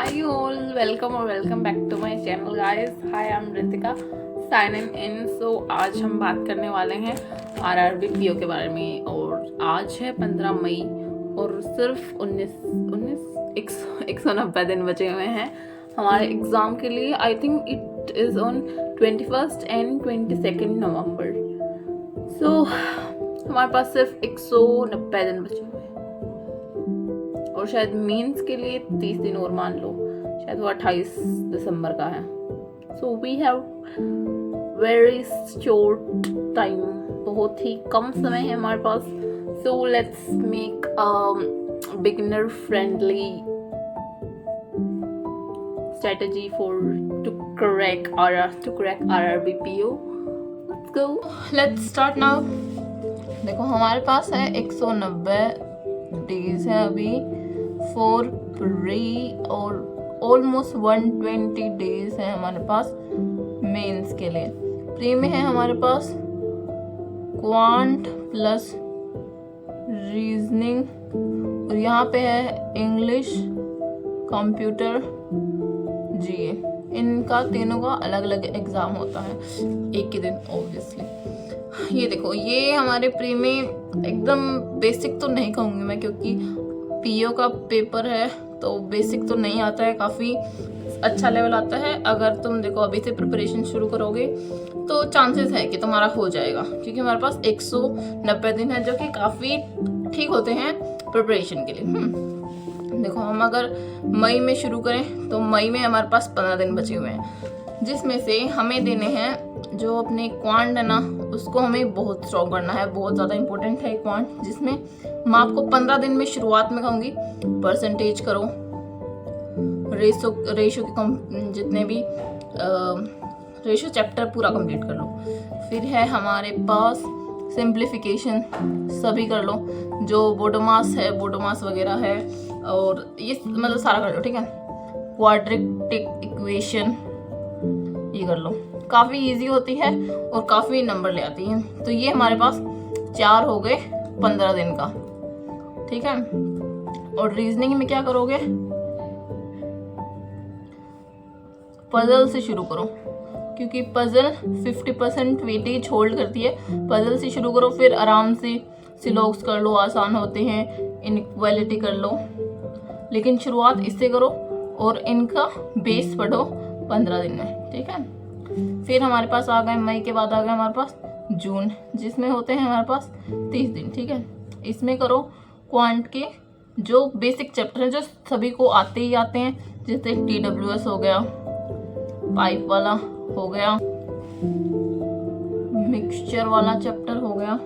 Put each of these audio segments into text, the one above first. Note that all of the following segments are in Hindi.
Hi all, welcome or welcome back to my channel guys. Hi, I'm Ritika signing in. So आज हम बात करने वाले हैं आरआरबी पीओ के बारे में और आज है 15 मई और सिर्फ 190 दिन बचे हुए हैं हमारे एग्ज़ाम के लिए. I think it is on 21st and 22nd नवंबर. सो हमारे पास सिर्फ 190 दिन बचे हुए हैं और शायद मेंस के लिए 30 दिन और मान लो, शायद वो 28 दिसंबर का है. So we have very short time, बहुत ही कम समय है हमारे पास. So let's make beginner friendly strategy to crack RRB PO. Let's go. Let's start now. देखो हमारे पास है 190 डेज है अभी फॉर प्री और ऑलमोस्ट 120 डेज है हमारे पास मेंस के लिए. प्री में है हमारे पास क्वांट प्लस रीजनिंग और यहाँ पे है इंग्लिश, कंप्यूटर, जीए. इनका तीनों का अलग अलग एग्जाम होता है एक ही दिन ऑब्वियसली. ये देखो ये हमारे प्री में एकदम बेसिक तो नहीं कहूँगी मैं क्योंकि पीओ का पेपर है तो बेसिक तो नहीं आता है, काफ़ी अच्छा लेवल आता है. अगर तुम देखो अभी से प्रिपरेशन शुरू करोगे तो चांसेस है कि तुम्हारा हो जाएगा क्योंकि हमारे पास 190 दिन है जो कि काफ़ी ठीक होते हैं प्रिपरेशन के लिए. देखो हम अगर मई में शुरू करें तो मई में हमारे पास 15 दिन बचे हुए हैं जिसमें से हमें देने हैं जो अपने क्वांट है ना उसको हमें बहुत स्ट्रॉन्ग करना है. बहुत ज़्यादा इंपॉर्टेंट है क्वांट जिसमें मैं आपको 15 दिन में शुरुआत में कहूँगी परसेंटेज करो, रेशो की जितने भी रेशो चैप्टर पूरा कंप्लीट कर लो. फिर है हमारे पास सिंप्लीफिकेशन सभी कर लो, जो बोडोमास है बोडोमास वगैरह है और ये मतलब सारा कर लो. ठीक है, क्वाड्रेटिक इक्वेशन ये कर लो, काफ़ी इजी होती है और काफ़ी नंबर ले आती है. तो ये हमारे पास 4 हो गए 15 दिन का. ठीक है, और रीजनिंग में क्या करोगे, पजल से शुरू करो क्योंकि पजल 50% वेटेज होल्ड करती है. पजल से शुरू करो, फिर आराम से सिलॉग्स कर लो, आसान होते हैं. इनइक्वालिटी कर लो, लेकिन शुरुआत इससे करो और इनका बेस पढ़ो 15 दिन में. ठीक है, फिर हमारे पास आ गए मई के बाद आ गए हमारे पास जून जिसमें होते हैं हमारे पास 30 दिन. ठीक है, इसमें करो क्वांट के जो बेसिक चैप्टर हैं जो सभी को आते ही आते हैं, जैसे TWS हो गया, पाइप वाला हो गया, मिक्सचर वाला चैप्टर हो गया.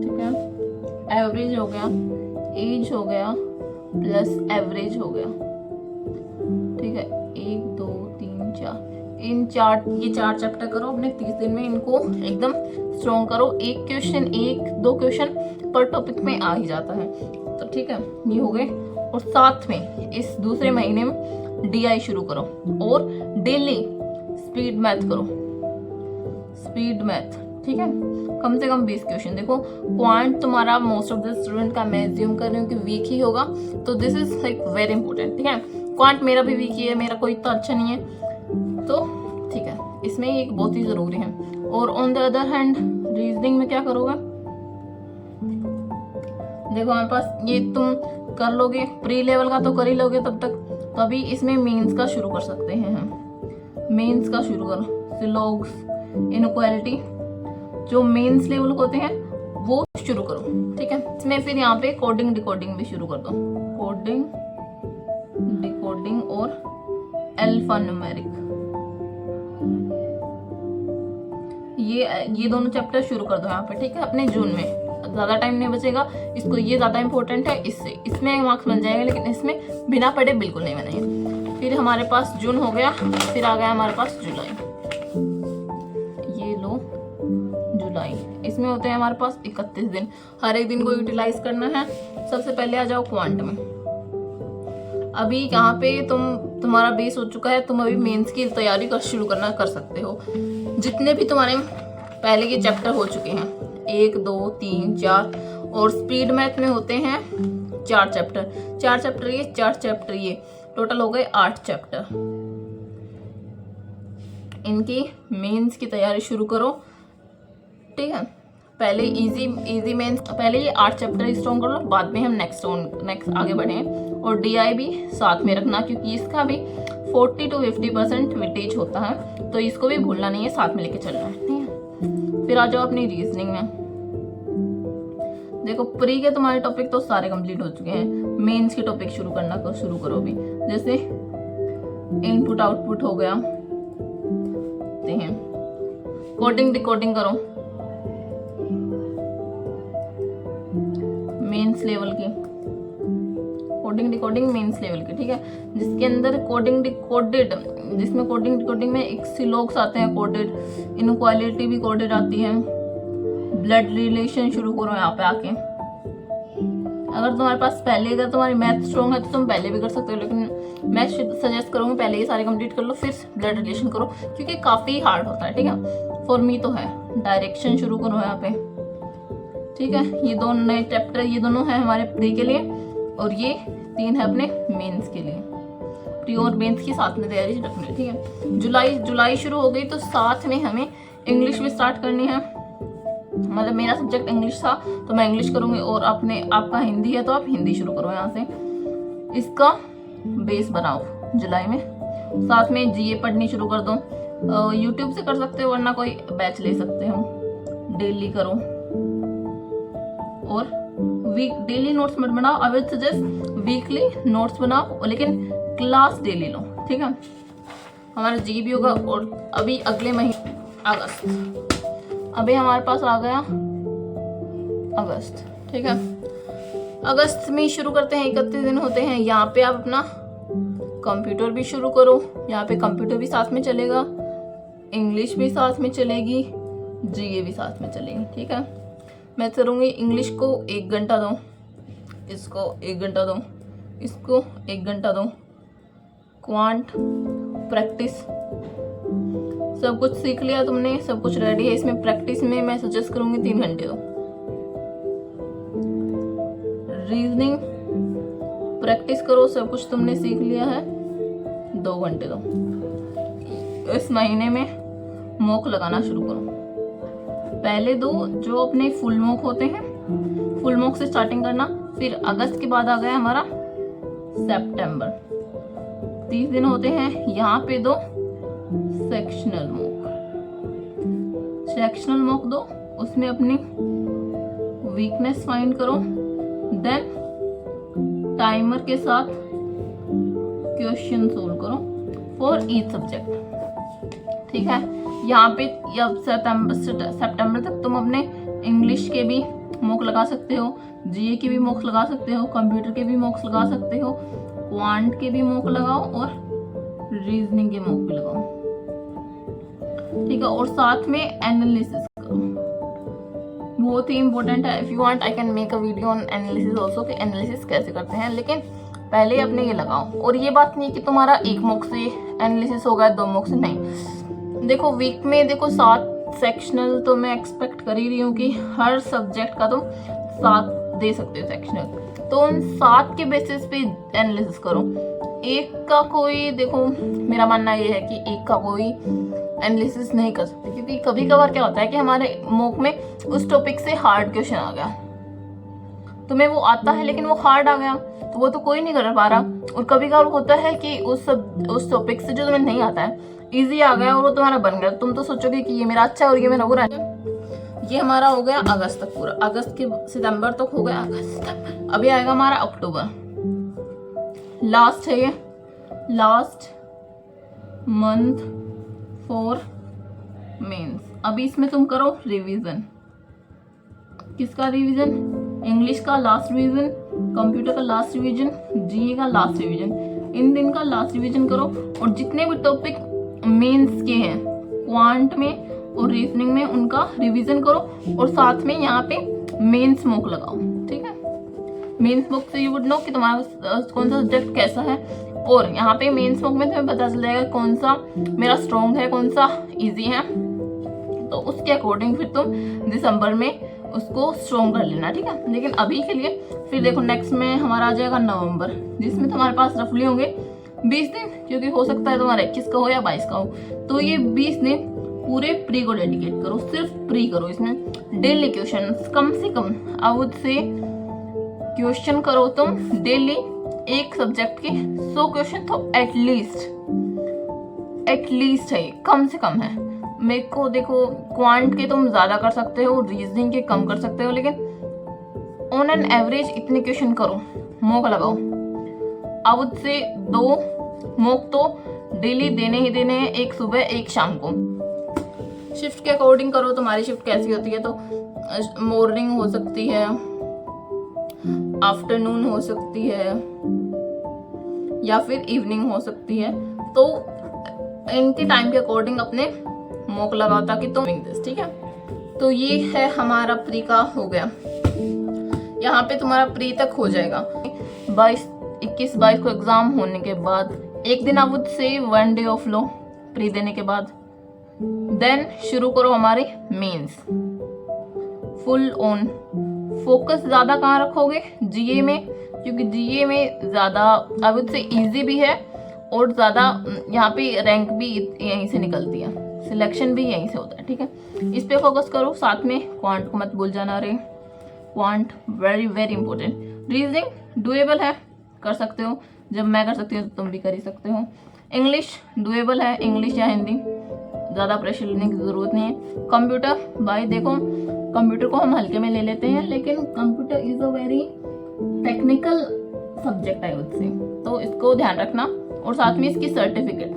ठीक है, एवरेज हो गया, एज हो गया प्लस एवरेज हो गया. ठीक है, 1 2 3 4 ये चार चैप्टर करो अपने 30 दिन में. इनको एकदम स्ट्रॉन्ग करो. एक दो क्वेश्चन पर टॉपिक में आ ही जाता है. तो ठीक है, ये हो गए. और साथ में इस दूसरे महीने में DI शुरू करो और डेली स्पीड मैथ करो, स्पीड मैथ. ठीक है, कम से कम 20 क्वेश्चन. देखो क्वांट तुम्हारा मोस्ट ऑफ द स्टूडेंट का मैं एज्यूम कर रही हूँ कि वीक ही होगा, तो this is like very important. ठीक है, क्वांट मेरा भी वीक ही है, मेरा कोई इतना अच्छा नहीं है, तो ठीक है इसमें ये बहुत ही ज़रूरी है. और on the other hand reasoning में क्या करोगे, देखो हमारे पास ये तुम कर लोगे, प्री लेवल का तो कर ही लोगे तब तक. तो अभी इसमें मेंस का शुरू कर सकते हैं हम. मेंस का शुरू करो, सिलॉग्स, इनइक्वालिटी जो मेंस लेवल होते हैं वो शुरू करो. ठीक है, इसमें फिर यहाँ पे कोडिंग डिकोडिंग भी शुरू कर दो. कोडिंग डिकोडिंग और अल्फा न्यूमेरिक ये दोनों चैप्टर शुरू कर दो यहाँ पे. ठीक है, अपने जून में ज़्यादा टाइम नहीं बचेगा इसको, ये ज़्यादा इंपॉर्टेंट है, इसमें मार्क्स बन जाएंगे लेकिन इसमें बिना पढ़े बिल्कुल नहीं बनेंगे. फिर हमारे पास जून हो गया, फिर आ गया हमारे पास जुलाई. ये लो जुलाई, इसमें होते हैं हमारे पास 31 दिन. हर एक दिन को यूटिलाइज करना है. सबसे पहले आ जाओ क्वांट में. अभी यहाँ पे तुम्हारा बेस हो चुका है, तुम अभी मेंस की तैयारी शुरू करना कर सकते हो. जितने भी तुम्हारे पहले के चैप्टर हो चुके हैं 1 2 3 4 और स्पीड मैथ में होते हैं 4 चैप्टर ये टोटल हो गए 8 चैप्टर। इनकी मेंस की तैयारी शुरू करो, ठीक है। पहले इजी मेंस, पहले ये 8 चैप्टर स्ट्रॉन्ग कर लो, बाद में हम नेक्स्ट आगे बढ़े। और DI भी साथ में रखना, क्योंकि इसका भी 40 to 50% वेटेज होता है, तो इसको भी भूलना नहीं है, साथ में लेके चलना है, ठीक है। फिर आ जाओ अपनी रीजनिंग में। देखो प्री के तुम्हारे टॉपिक तो सारे कंप्लीट हो चुके हैं, मेंस के टॉपिक शुरू करो अभी। जैसे इनपुट आउटपुट हो गया, हैं कोडिंग डिकोडिंग करो मेंस लेवल की, कोडिंग डिकोडिंग मेंस लेवल की, ठीक है। जिसके अंदर कोडिंग डिकोडेड, जिसमें कोडिंग डिकोडिंग में एक्सिलॉग्स आते हैं कोडेड, इनक्वालिटी भी कोडेड आती है, ब्लड रिलेशन शुरू करो यहाँ पे आके। अगर तुम्हारे पास पहले, अगर तुम्हारी मैथ स्ट्रॉन्ग है तो तुम पहले भी कर सकते हो, लेकिन मैं सजेस्ट करूँगी पहले ये सारे कंप्लीट कर लो, फिर ब्लड रिलेशन करो, क्योंकि काफ़ी हार्ड होता है, ठीक है। फॉर मी तो है। डायरेक्शन शुरू करो यहाँ पे, ठीक है। ये दो नए चैप्टर, ये दोनों है हमारे प्री के लिए, और ये 3 है अपने मेंस के लिए। प्री और मेंस की साथ में तैयारी रखनी है, ठीक है। जुलाई शुरू हो गई तो साथ में हमें इंग्लिश भी स्टार्ट करनी है। मतलब मेरा सब्जेक्ट इंग्लिश था तो मैं इंग्लिश करूंगी, और आपका हिंदी है तो आप हिंदी शुरू करो यहाँ से। इसका बेस बनाओ जुलाई में। साथ में GA पढ़नी शुरू कर दो। यूट्यूब से कर सकते हो, वरना कोई बैच ले सकते हो। डेली करो, और डेली नोट्स मत बनाओ। I will suggest weekly notes बनाओ, लेकिन क्लास डेली लो, ठीक है। हमारा GA भी होगा। और अभी अगले महीने अगस्त, अभी हमारे पास आ गया अगस्त, ठीक है। अगस्त में शुरू करते हैं, 31 दिन होते हैं। यहाँ पे आप अपना कंप्यूटर भी शुरू करो। यहाँ पे कंप्यूटर भी साथ में चलेगा, इंग्लिश भी साथ में चलेगी, GA भी साथ में चलेगी, ठीक है। मैं करूँगी इंग्लिश को 1 घंटा दो, इसको 1 घंटा दो, इसको 1 घंटा दो। क्वांट प्रैक्टिस, सब कुछ सीख लिया तुमने, सब कुछ रेडी है। इसमें प्रैक्टिस में मैं सजेस्ट करूंगी 3 घंटे दो। रीजनिंग प्रैक्टिस करो, सब कुछ तुमने सीख लिया है, 2 घंटे दो। इस महीने में मॉक लगाना शुरू करो। पहले 2 जो अपने फुल मॉक होते हैं, फुल मॉक से स्टार्टिंग करना। फिर अगस्त के बाद आ गया हमारा सितंबर, 30 दिन होते हैं। यहाँ पे 2 सेक्शनल मॉक दो, उसमें अपनी वीकनेस फाइंड करो। देन टाइमर के साथ क्वेश्चन सोल्व करो फॉर ईच सब्जेक्ट, ठीक है। यहाँ पे अब सितंबर तक तुम अपने इंग्लिश के भी मॉक लगा सकते हो, GA के भी मॉक लगा सकते हो, कंप्यूटर के भी मॉक्स लगा सकते हो, क्वांट के भी मॉक लगाओ, और रीजनिंग के मॉक भी लगाओ, ठीक है। और साथ में एनालिसिस करो, बहुत ही इंपॉर्टेंट है। If you want I can make a video on analysis also, कि एनालिसिस कैसे करते हैं, लेकिन पहले अपने ये लगाओ। और ये बात नहीं कि तुम्हारा 1 मॉक से एनालिसिस होगा, 2 मॉक से नहीं। देखो वीक में देखो 7 सेक्शनल तो मैं एक्सपेक्ट कर ही रही हूँ कि हर सब्जेक्ट का तुम 7 दे सकते हो सेक्शनल, तो उन 7 के बेसिस पे एनालिसिस करो। एक का कोई, देखो मेरा मानना ये है कि एक का कोई एनालिसिस नहीं कर सकते, क्योंकि कभी कभार क्या होता है कि हमारे मॉक में उस टॉपिक से हार्ड क्वेश्चन आ गया, तुम्हें वो आता है लेकिन वो हार्ड आ गया, तो वो तो कोई नहीं कर पा रहा। और कभी कभार होता है कि उस टॉपिक से जो तुम्हें नहीं आता है इजी आ गया और वो तुम्हारा बन गया, तुम तो सोचोगे कि ये मेरा अच्छा है और ये मेरा बुरा है। ये हमारा हो गया अगस्त तक पूरा, अगस्त के सितंबर तक हो गया अगस्त। अभी आएगा हमारा अक्टूबर, लास्ट है ये, लास्ट मंथ फॉर मेंस। अभी इसमें तुम करो रिवीजन। किसका रिवीजन? इंग्लिश का लास्ट रिवीजन, कंप्यूटर का लास्ट रिवीजन, जीए का लास्ट रिवीजन। इन दिन का लास्ट रिवीजन करो और जितने भी टॉपिक मेंस के हैं क्वांट में और रीजनिंग में उनका रिवीजन करो और साथ में यहाँ पे मेंस मॉक लगाओ, ठीक है। मेंस मॉक से यू वुड नो कि तुम्हारा कौन सा सब्जेक्ट कैसा है, और यहाँ पे मेंस मॉक में तुम्हें पता चल जाएगा कौन सा मेरा स्ट्रॉन्ग है, कौन सा इजी है, तो उसके अकॉर्डिंग फिर तुम दिसंबर में उसको स्ट्रॉन्ग कर लेना, ठीक है। लेकिन अभी के लिए फिर देखो नेक्स्ट में हमारा आ जाएगा नवंबर, जिसमें तुम्हारे पास रफली होंगे 20 दिन, क्योंकि हो सकता है तुम्हारा 21 का हो या 22 का हो, तो ये 20 दिन पूरे प्री को डेडिकेट करो, सिर्फ प्री करो। इसमें डेली क्वेश्चन कम से कम आई वुड से क्वेश्चन करो तुम डेली, एक सब्जेक्ट के 100 क्वेश्चन तो एटलीस्ट है, कम से कम है। मेरे को देखो क्वांट के तुम ज्यादा कर सकते हो, रीजनिंग के कम कर सकते हो, लेकिन ऑन एन एवरेज इतने क्वेश्चन करो, मॉक लगाओ। आई वुड से 2 मॉक तो डेली देने ही देने हैं, एक सुबह एक शाम को। शिफ्ट के अकॉर्डिंग करो, तुम्हारी शिफ्ट कैसी होती है, तो मॉर्निंग हो सकती है, आफ्टरनून हो सकती है, या फिर इवनिंग हो सकती है। तो इनके टाइम के अकॉर्डिंग अपने मॉक लगाओ ताकि तुम ठीक है। तो ये है हमारा प्री का हो गया, यहाँ पे तुम्हारा प्री तक हो जाएगा। 21-22 को एग्जाम होने के बाद एक दिन आप से 1 डे ऑफ लो प्री देने के बाद, देन शुरू करो हमारे मेंस फुल ऑन। फोकस ज्यादा कहाँ रखोगे, जीए में, क्योंकि जीए में ज्यादा आई वुड से इजी भी है और ज्यादा यहाँ पे रैंक भी यहीं से निकलती है, सिलेक्शन भी यहीं से होता है, ठीक है। इस पे फोकस करो, साथ में क्वांट को मत भूल जाना रे, quant very very important. Reasoning doable है, कर सकते हो, जब मैं कर सकती हूँ तो तुम भी कर ही सकते हो। इंग्लिश डुएबल है, इंग्लिश या हिंदी, ज़्यादा प्रेशर लेने की ज़रूरत नहीं है। कंप्यूटर भाई देखो, कंप्यूटर को हम हल्के में ले लेते हैं, लेकिन computer is a very technical subject है उससे, तो इसको ध्यान रखना। और साथ में इसकी सर्टिफिकेट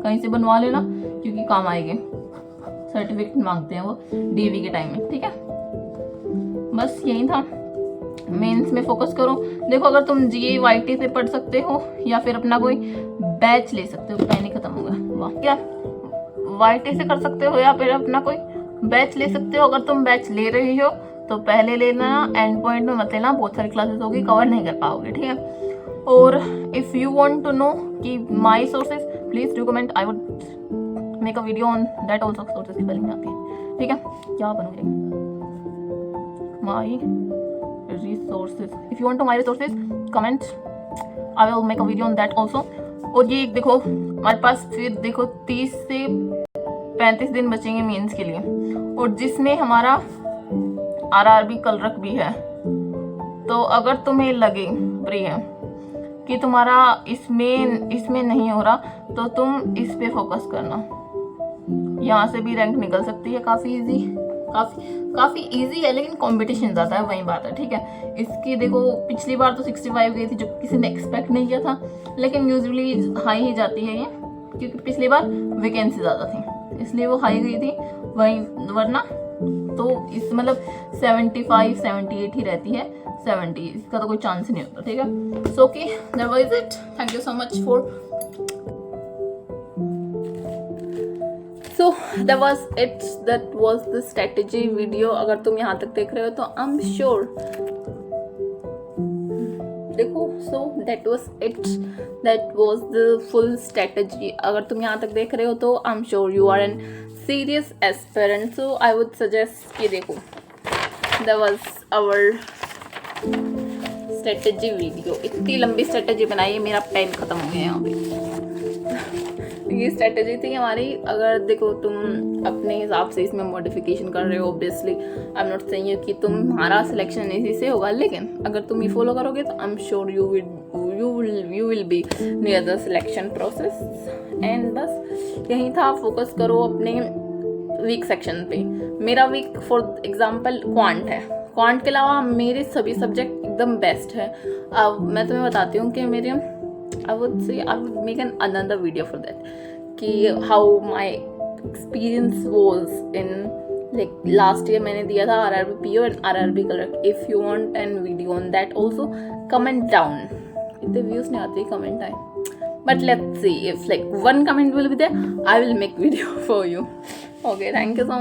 कहीं से बनवा लेना, क्योंकि काम आएगी, सर्टिफिकेट मांगते हैं वो डीवी के टाइम में, ठीक है। बस यही था, मेंस में फोकस करो। देखो अगर तुम जीए वाईटी से पढ़ सकते हो या फिर अपना कोई बैच ले सकते हो, पेन ही खत्म हो गया, वाह क्या, वाईटी से कर सकते हो या फिर अपना कोई बैच ले सकते हो। अगर तुम बैच ले रही हो तो पहले लेना, एंड पॉइंट में मत लेना, बहुत सारी क्लासेस होगी, कवर नहीं कर पाओगे, ठीक है। और if you want to know कि my sources, please do comment, I would make a video on that also. Sources की स्पेलिंग आती है, ठीक है। क्या बनोगे, my resources, if you want to my resources comment, I will make a video on that also. और ये देखो हमारे पास फिर देखो 30 से 35 दिन बचेंगे मेंस के लिए, और जिसमें हमारा आरआरबी कलरक भी है। तो अगर तुम्हें लगे प्रिय कि तुम्हारा इसमें नहीं हो रहा, तो तुम इस पे फोकस करना, यहाँ से भी रैंक निकल सकती है, काफी इजी है, लेकिन कंपटीशन ज्यादा है, वही बात है, ठीक है। इसकी देखो पिछली बार तो 65 गई थी, जो किसी ने एक्सपेक्ट नहीं किया था, लेकिन यूजुअली हाई ही जाती है ये, क्योंकि पिछली बार वैकेंसी ज्यादा थी, इसलिए वो हाई गई थी, वही वरना तो इस मतलब 75-78 ही रहती है, 70 इसका तो कोई चांस नहीं होता, ठीक है। So okay, that was it, thank you so much for, So that was it, that was the strategy video। अगर तुम यहाँ तक देख रहे हो तो I'm sure, देखो, so that was it, that was the full strategy। अगर तुम यहाँ तक देख रहे हो तो I'm sure you are an serious aspirant, so I would suggest कि देखो, that was our strategy video। इतनी लंबी strategy बनाई है, मेरा पेन खत्म हो गया यहाँ पे। ये स्ट्रेटेजी थी हमारी। अगर देखो तुम अपने हिसाब से इसमें मॉडिफिकेशन कर रहे हो, obviously I am not saying कि तुम्हारा सिलेक्शन इसी से होगा, लेकिन अगर तुम ये फॉलो करोगे तो I am sure you will be near the selection process. And बस यही था, फोकस करो अपने वीक सेक्शन पे। मेरा वीक फॉर एग्जांपल क्वांट है, क्वांट के अलावा मेरे सभी सब्जेक्ट एकदम बेस्ट है। अब मैं तुम्हें बताती हूँ कि मेरे I would make another video for that, कि how my experience was in like last year मैंने दिया था RRB PO and RRB colour. If you want an video on that also, comment down। इतने views नहीं आते, comment आए, but let's see if like one comment will be there, I will make video for you। Okay, thank you so much।